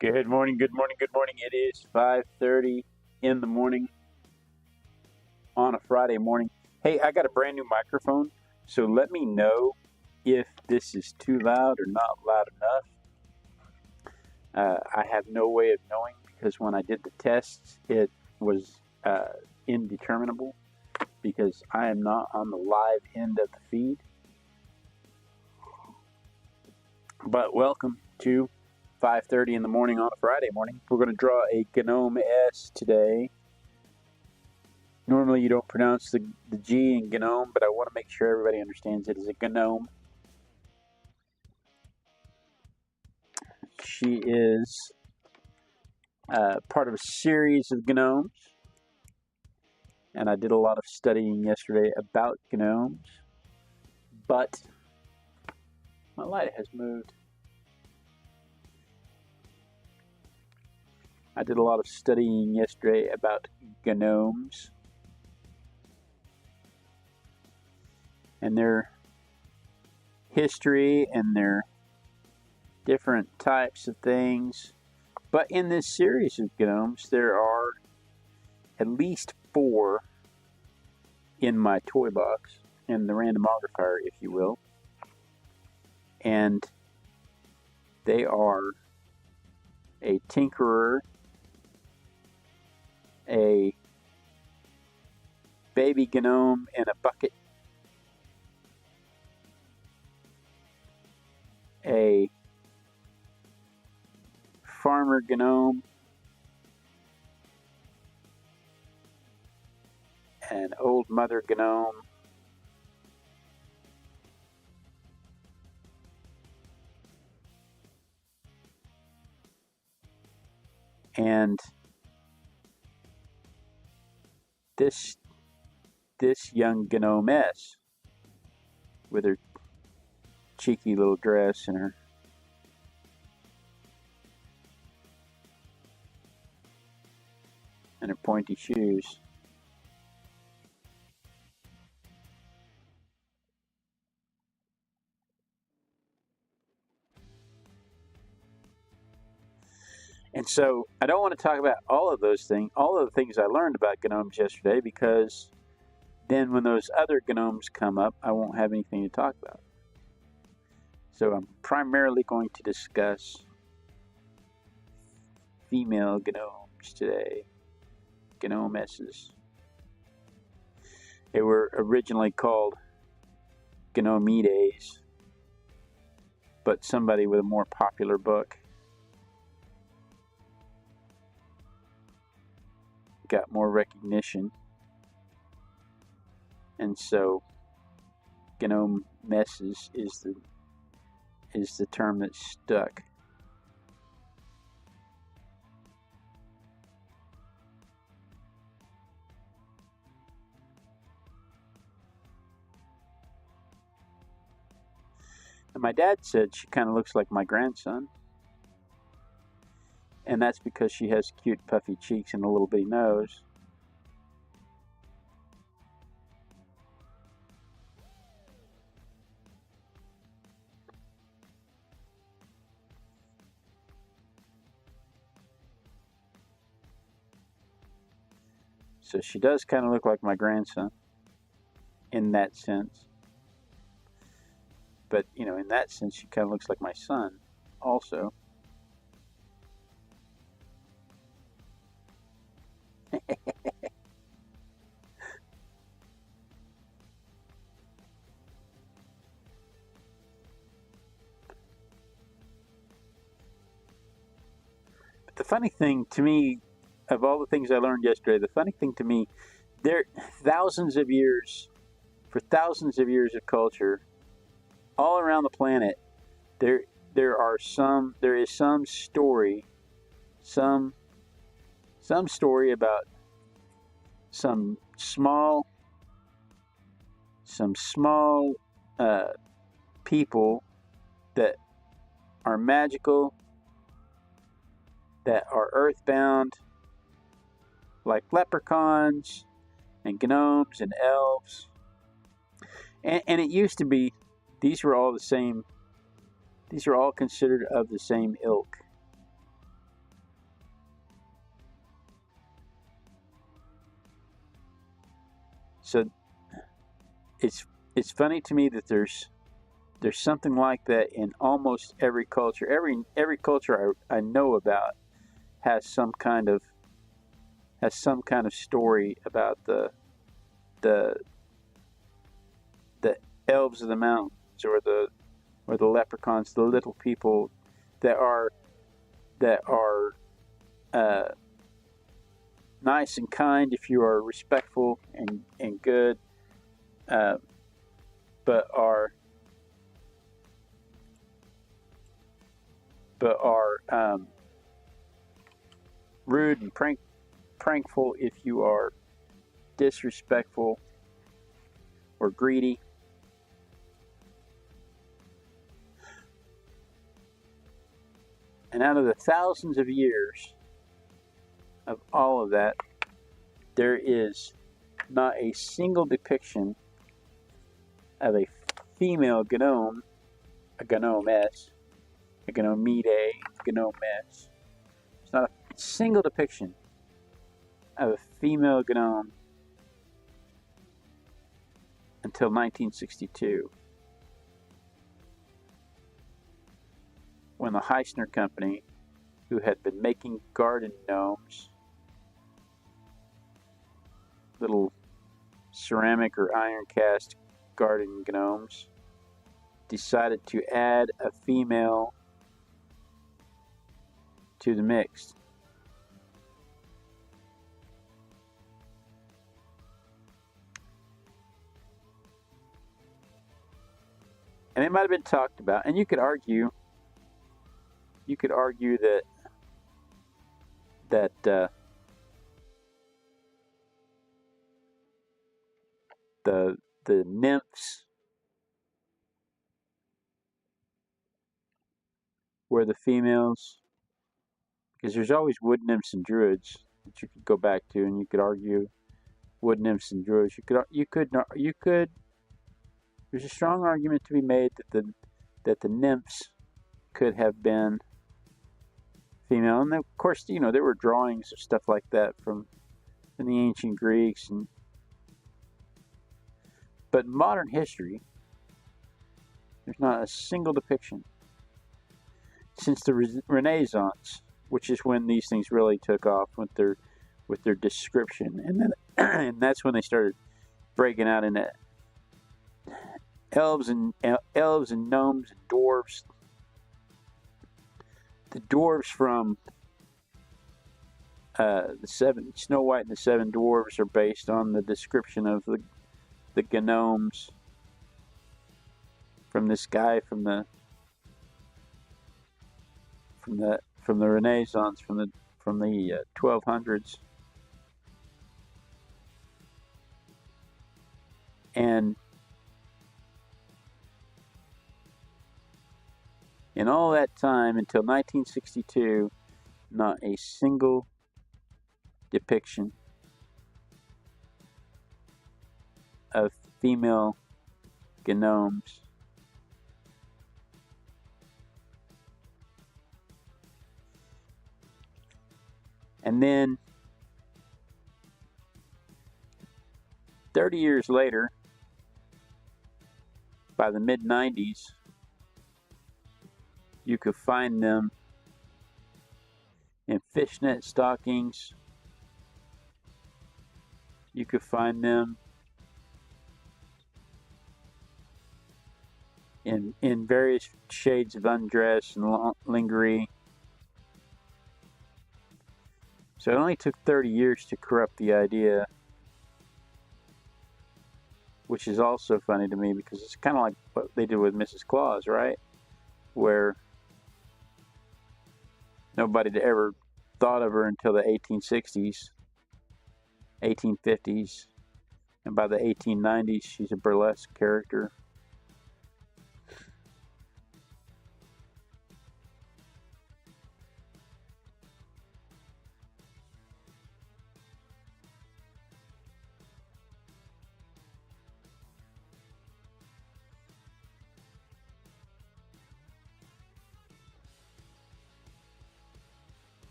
Good morning, good morning, good morning. It is 5:30 in the morning on a Friday morning. Hey, I got a brand new microphone, so let me know if this is too loud or not loud enough. I have no way of knowing because when I did the tests, it was indeterminable because I am not on the live end of the feed. But welcome to 5:30 in the morning on a Friday morning. We're going to draw a Gnomess today. Normally you don't pronounce the G in gnome, but I want to make sure everybody understands it as a gnome. She is part of a series of gnomes, and I did a lot of studying yesterday about gnomes, but my light has moved. I did a lot of studying yesterday about gnomes and their history and their different types of things. But in this series of gnomes, there are at least 4 in my toy box, in the randomogrifier, if you will. And they are a tinkerer, a baby gnome in a bucket, a farmer gnome, an old mother gnome, and this young Gnomess with her cheeky little dress and her pointy shoes. And so I don't want to talk about all of those things, all of the things I learned about gnomes yesterday, because then when those other gnomes come up, I won't have anything to talk about. So I'm primarily going to discuss female gnomes today, gnomesses. They were originally called gnomides, but somebody with a more popular book got more recognition, and so gnomesses is the term that stuck. And my dad said she kind of looks like my grandson, and that's because she has cute puffy cheeks and a little bitty nose. So she does kind of look like my grandson in that sense. But, you know, in that sense, she kind of looks like my son also. But the funny thing to me, of all the things I learned yesterday, the funny thing to me, there thousands of years, for thousands of years of culture, all around the planet, there is some story, some story about some small people that are magical, that are earthbound, like leprechauns and gnomes and elves. And it used to be, these were all the same, these are all considered of the same ilk. So it's funny to me that there's something like that in almost every culture. Every culture I know about has some kind of story about the elves of the mountains, or the leprechauns, the little people that are nice and kind if you are respectful and good, but are rude and prankful if you are disrespectful or greedy. And out of the thousands of years of all of that, there is not a single depiction of a female gnome, a gnomess, a gnomide, a gnomess. There's not a single depiction of a female gnome until 1962, when the Heisner Company, who had been making garden gnomes, little ceramic or iron cast garden gnomes, decided to add a female to the mix. And it might have been talked about, and you could argue that the nymphs were the females, because there's always wood nymphs and druids that you could go back to, and you could argue wood nymphs and druids. You could. There's a strong argument to be made that the nymphs could have been female, and of course, there were drawings of stuff like that from the ancient Greeks, but in modern history, there's not a single depiction since the Renaissance, which is when these things really took off with their description, and then and that's when they started breaking out into elves and gnomes and dwarves. The dwarves from Snow White and the Seven Dwarves are based on the description of the gnomes from this guy from the Renaissance, from the 1200s, and in all that time until 1962, not a single depiction of female gnomes. And then 30 years later, by the mid-90s, you could find them in fishnet stockings. You could find them in various shades of undress and lingerie. So it only took 30 years to corrupt the idea, which is also funny to me, because it's kind of like what they did with Mrs. Claus, right? Where nobody had ever thought of her until the 1860s, 1850s, and by the 1890s, she's a burlesque character.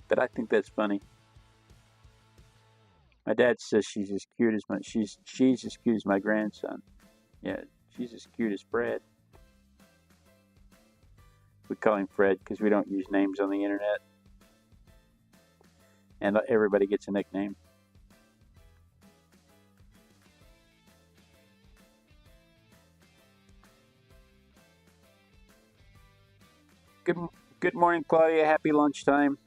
But I think that's funny. My dad says she's as cute as she's as cute as my grandson. Yeah, she's as cute as Fred. We call him Fred because we don't use names on the internet, and everybody gets a nickname. Good morning, Claudia. Happy lunchtime.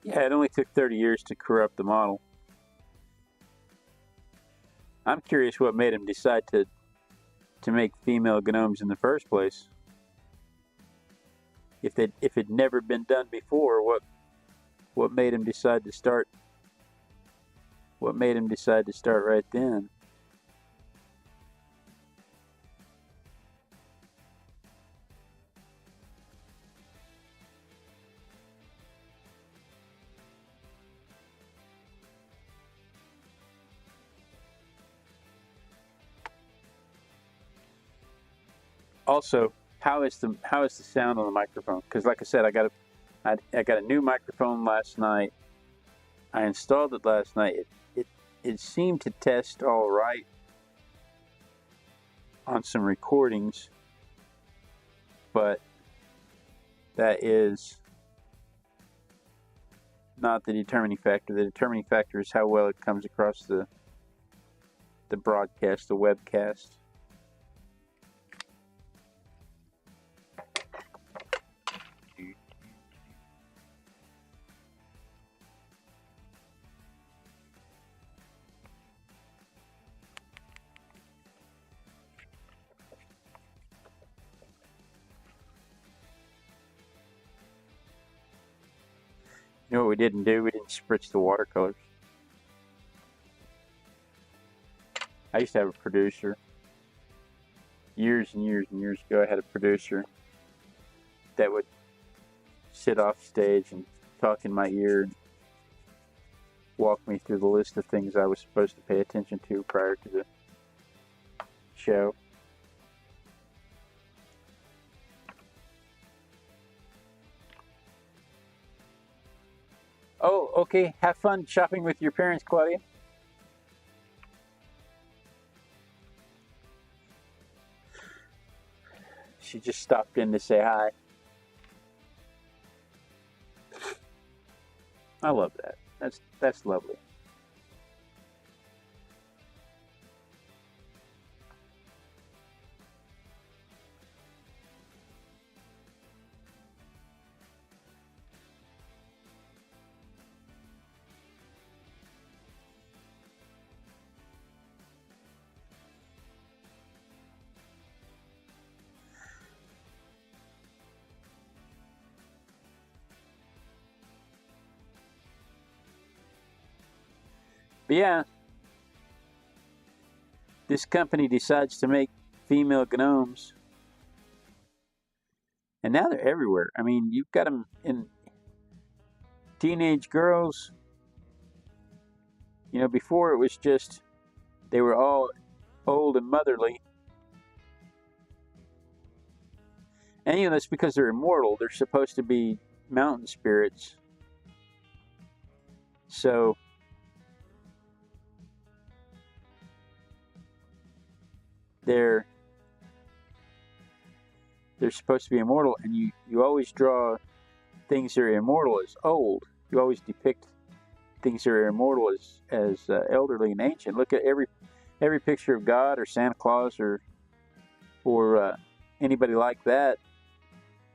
Yeah, it only took 30 years to corrupt the model. I'm curious what made him decide to make female gnomes in the first place. If it'd never been done before, what made him decide to start? What made him decide to start right then? Also, how is the sound on the microphone? Because like I said, I got a new microphone last night. I installed it last night. It seemed to test all right on some recordings, but that is not the determining factor. The determining factor is how well it comes across the broadcast, the webcast. You know what we didn't do? We didn't spritz the watercolors. I used to have a producer. Years and years and years ago, I had a producer that would sit off stage and talk in my ear and walk me through the list of things I was supposed to pay attention to prior to the show. Oh, okay. Have fun shopping with your parents, Claudia. She just stopped in to say hi. I love that. That's lovely. But yeah, this company decides to make female gnomes, and now they're everywhere. I mean, you've got them in teenage girls. You know, before it was just they were all old and motherly. And you know, that's because they're immortal. They're supposed to be mountain spirits. So they're supposed to be immortal, and you always draw things that are immortal as old. You always depict things that are immortal as elderly and ancient. Look at every picture of God or Santa Claus or anybody like that,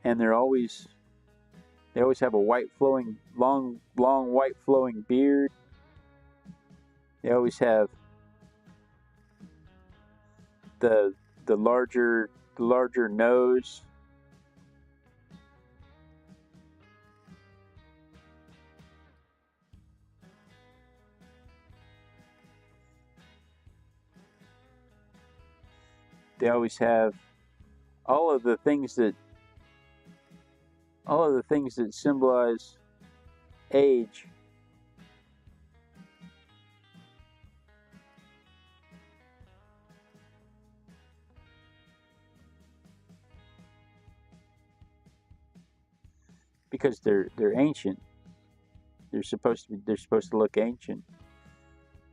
and they always have a white flowing long white flowing beard. They always have the the larger nose. They always have all of the things that symbolize age. Because they're ancient. They're supposed to look ancient.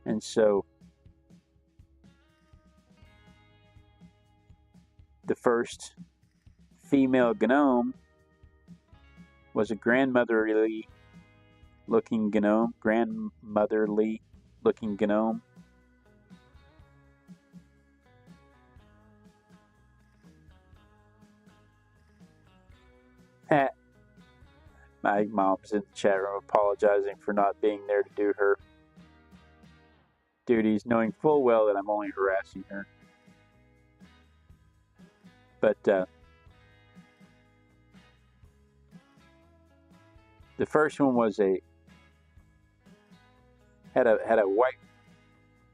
And so the first female gnome was a grandmotherly looking gnome. My mom's in the chat room apologizing for not being there to do her duties, knowing full well that I'm only harassing her. But the first one was had a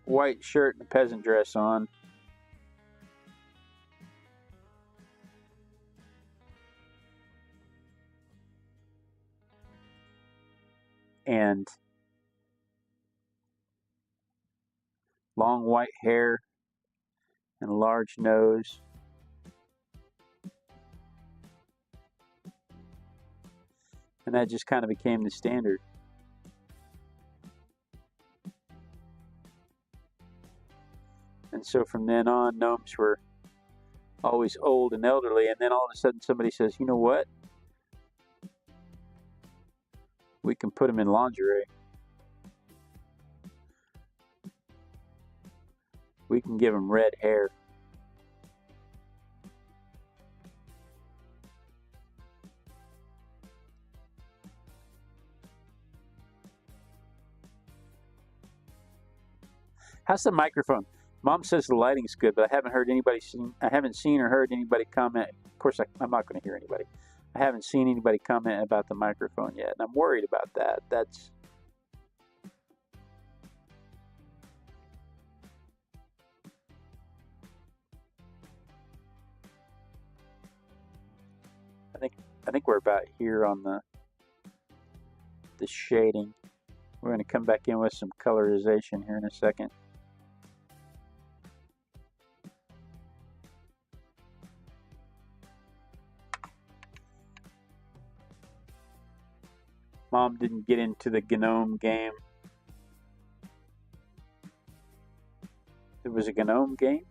white shirt and a peasant dress on. And long white hair and a large nose. And that just kind of became the standard. And so from then on, gnomes were always old and elderly. And then all of a sudden somebody says, you know what? We can put them in lingerie. We can give them red hair. How's the microphone? Mom says the lighting's good, but I haven't seen or heard anybody comment. Of course, I'm not going to hear anybody. I haven't seen anybody comment about the microphone yet, and I'm worried about that. I think we're about here on the shading. We're going to come back in with some colorization here in a second. Mom didn't get into the gnome game. It was a gnome game?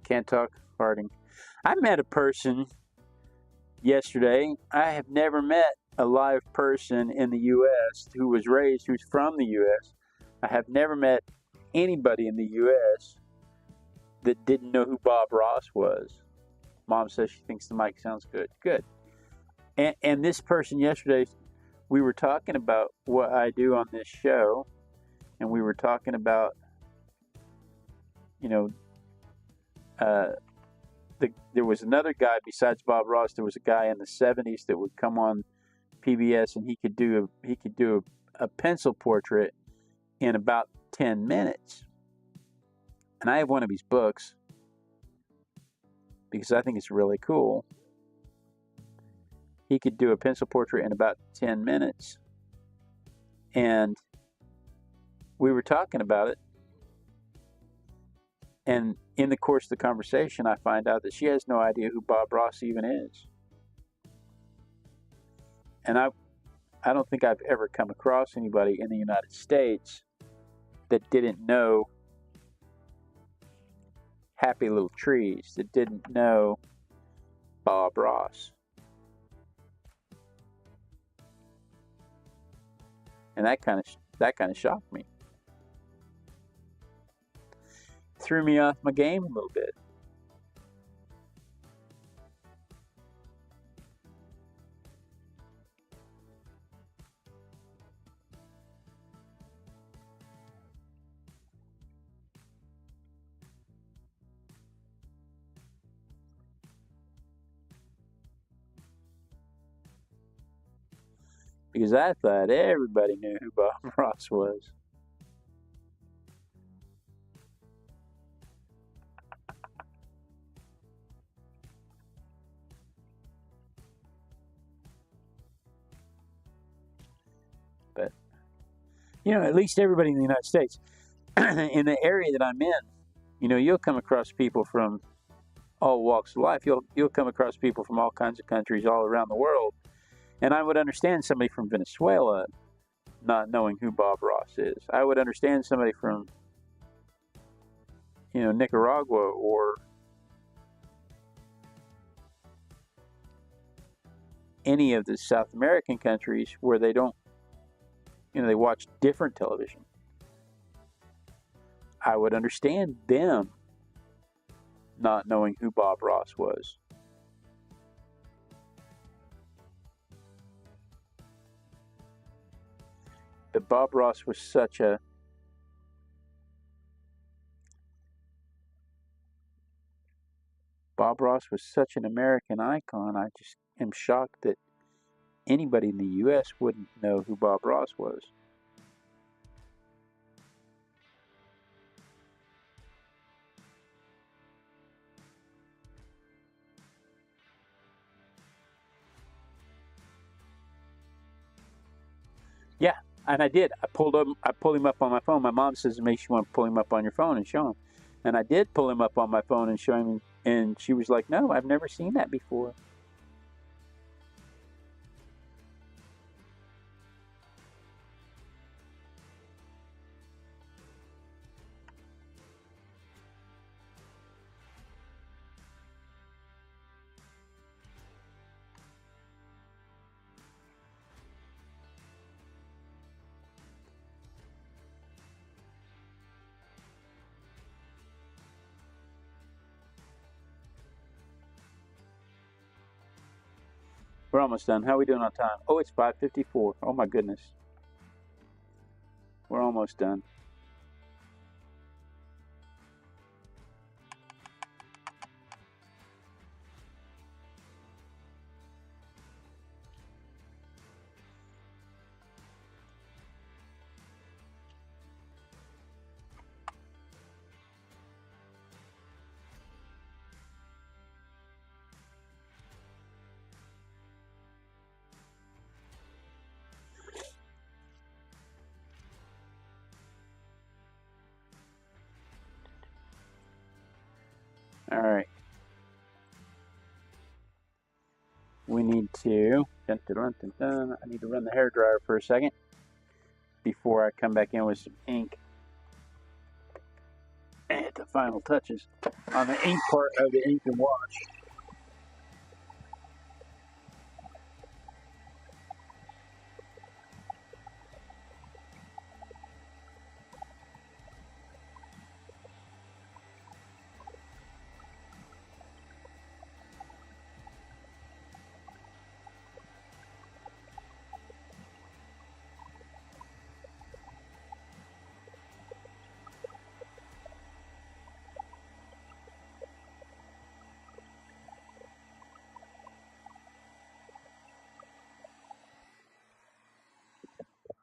Can't talk, farting. I met a person yesterday. I have never met a live person in the U.S. who's from the U.S. I have never met anybody in the U.S. that didn't know who Bob Ross was. Mom says she thinks the mic sounds good. Good. And this person yesterday, we were talking about what I do on this show, and we were talking about, you know, there was another guy besides Bob Ross. There was a guy in the 70s that would come on PBS, and he could do a pencil portrait in about 10 minutes. And I have one of his books because I think it's really cool. He could do a pencil portrait in about 10 minutes. And we were talking about it. And in the course of the conversation, I find out that she has no idea who Bob Ross even is. And I don't think I've ever come across anybody in the United States that didn't know Happy Little Trees, that didn't know Bob Ross. And that kind of shocked me. Threw me off my game a little bit. Because I thought everybody knew who Bob Ross was. But, you know, at least everybody in the United States, in the area that I'm in, you know, you'll come across people from all walks of life. You'll come across people from all kinds of countries all around the world. And I would understand somebody from Venezuela not knowing who Bob Ross is. I would understand somebody from, you know, Nicaragua or any of the South American countries where they don't, you know, they watch different television. I would understand them not knowing who Bob Ross was. But Bob Ross was such an American icon. I just am shocked that anybody in the U.S. wouldn't know who Bob Ross was. Yeah, and I did. I pulled him up on my phone. My mom says to me, "You want to pull him up on your phone and show him?" And I did pull him up on my phone and show him. And she was like, "No, I've never seen that before." We're almost done. How are we doing on time? Oh, it's 5:54. Oh my goodness. We're almost done. All right. We need to, I need to run the hairdryer for a second before I come back in with some ink and hit the final touches on the ink part of the ink and wash.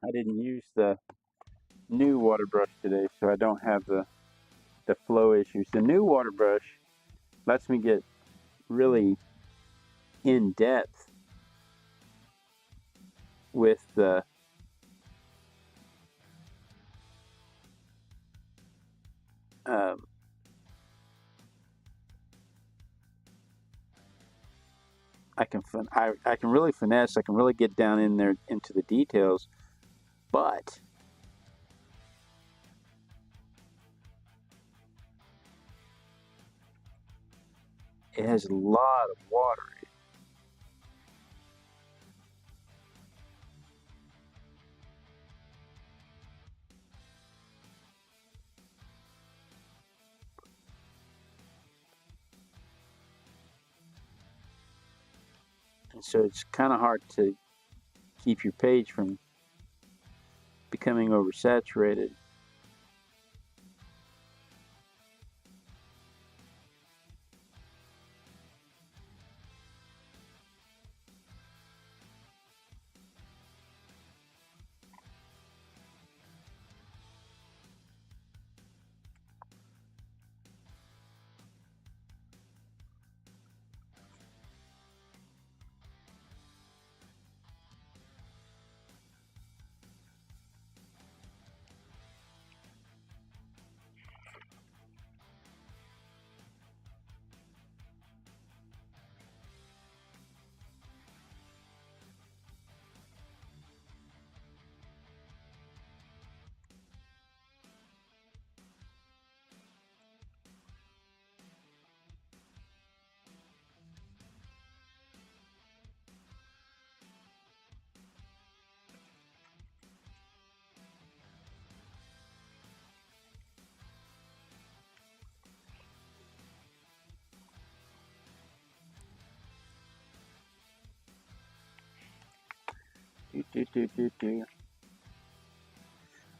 I didn't use the new water brush today, so I don't have the flow issues. The new water brush lets me get really in depth with the I can really finesse. I can really get down in there into the details, but it has a lot of water. And so it's kind of hard to keep your page from becoming oversaturated.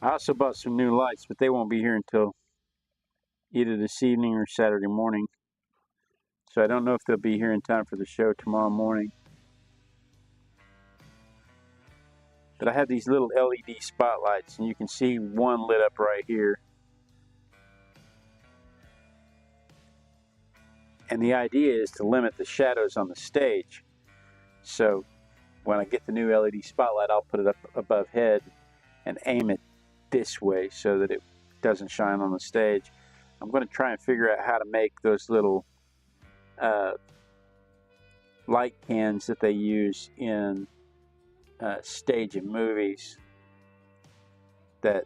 I also bought some new lights, but they won't be here until either this evening or Saturday morning. So I don't know if they'll be here in time for the show tomorrow morning. But I have these little LED spotlights, and you can see one lit up right here. And the idea is to limit the shadows on the stage. So when I get the new LED spotlight, I'll put it up above head and aim it this way so that it doesn't shine on the stage. I'm going to try and figure out how to make those little light cans that they use in stage and movies that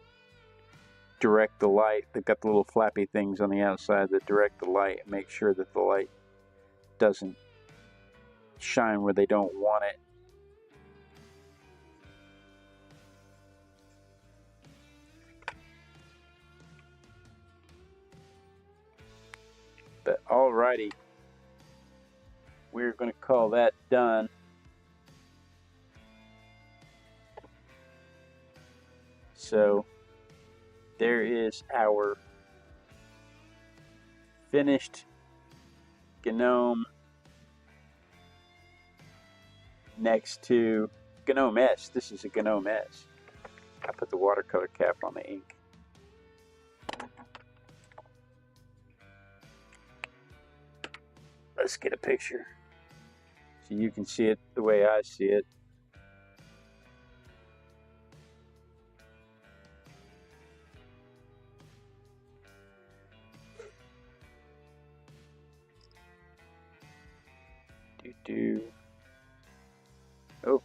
direct the light. They've got the little flappy things on the outside that direct the light and make sure that the light doesn't shine where they don't want it. But alrighty, we're going to call that done. So there is our finished gnome next to Gnomess. This is a Gnomess. I put the watercolor cap on the ink. Let's get a picture so you can see it the way I see it. Oh,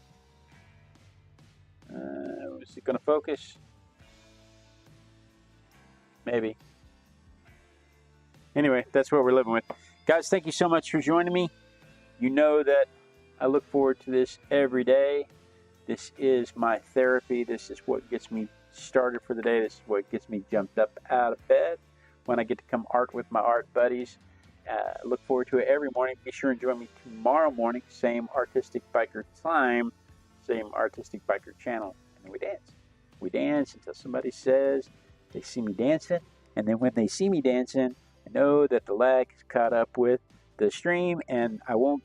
is it going to focus? Maybe. Anyway, that's what we're living with. Guys, thank you so much for joining me. You know that I look forward to this every day. This is my therapy. This is what gets me started for the day. This is what gets me jumped up out of bed when I get to come art with my art buddies. Look forward to it every morning. Be sure and join me tomorrow morning. Same Artistic Biker time, same Artistic Biker channel. And we dance. We dance until somebody says they see me dancing. And then when they see me dancing, I know that the lag is caught up with the stream and I won't